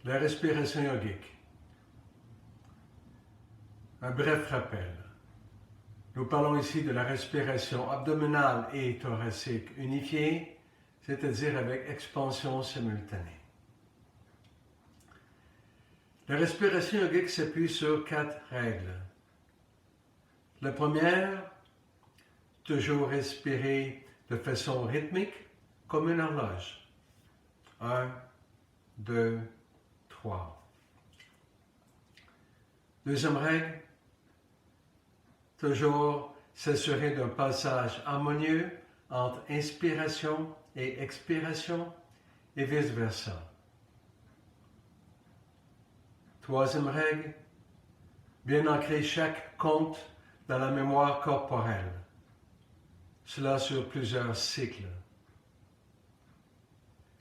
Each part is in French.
La respiration yogique. Un bref rappel. Nous parlons ici de la respiration abdominale et thoracique unifiée, c'est-à-dire avec expansion simultanée. La respiration yogique s'appuie sur 4 règles. La première, toujours respirer de façon rythmique comme une horloge. 1, 2, 3. Deuxième règle, toujours s'assurer d'un passage harmonieux entre inspiration et expiration et vice-versa. Troisième règle, bien ancrer chaque compte dans la mémoire corporelle. Cela sur plusieurs cycles.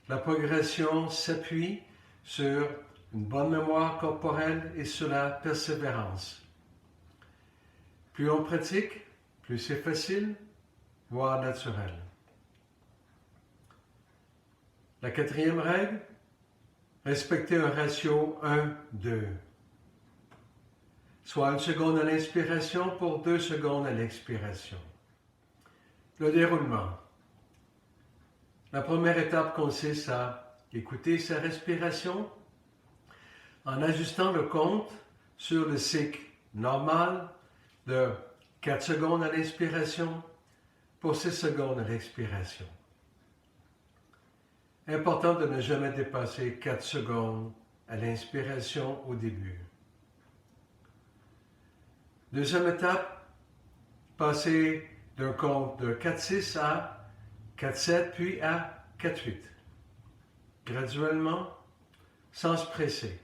La progression s'appuie sur une bonne mémoire corporelle et sur la persévérance. Plus on pratique, plus c'est facile, voire naturel. La quatrième règle, respecter un ratio 1-2. Soit 1 seconde à l'inspiration pour 2 secondes à l'expiration. Le déroulement. La première étape consiste à écouter sa respiration en ajustant le compte sur le cycle normal de 4 secondes à l'inspiration pour 6 secondes à l'expiration. Important de ne jamais dépasser 4 secondes à l'inspiration au début. Deuxième étape, passer d'un compte de 4-6 à 4-7 puis à 4-8. Graduellement, sans se presser.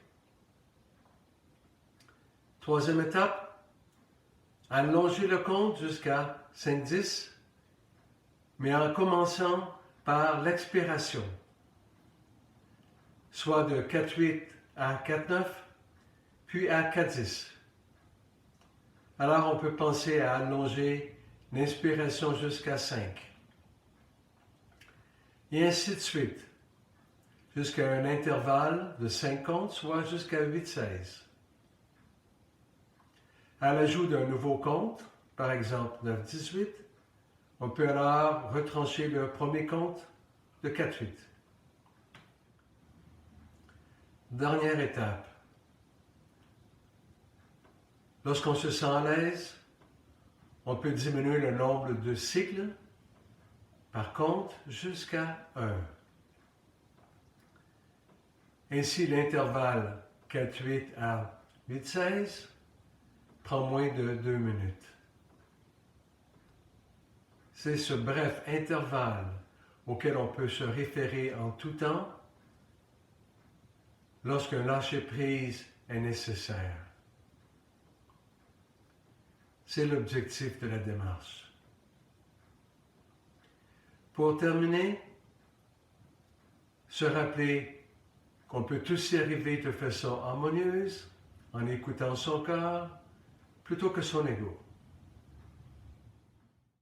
Troisième étape, allonger le compte jusqu'à 5-10, mais en commençant par l'expiration, soit de 4-8 à 4-9, puis à 4-10. Alors on peut penser à allonger l'inspiration jusqu'à 5. Et ainsi de suite, jusqu'à un intervalle de 5 comptes, soit jusqu'à 8-16. À l'ajout d'un nouveau compte, par exemple 9-18, on peut alors retrancher le premier compte de 4-8. Dernière étape. Lorsqu'on se sent à l'aise, on peut diminuer le nombre de cycles par compte jusqu'à 1. Ainsi, l'intervalle 4-8 à 8-16 prend moins de 2 minutes. C'est ce bref intervalle auquel on peut se référer en tout temps lorsqu'un lâcher-prise est nécessaire. C'est l'objectif de la démarche. Pour terminer, se rappeler qu'on peut tous y arriver de façon harmonieuse en écoutant son corps plutôt que son ego.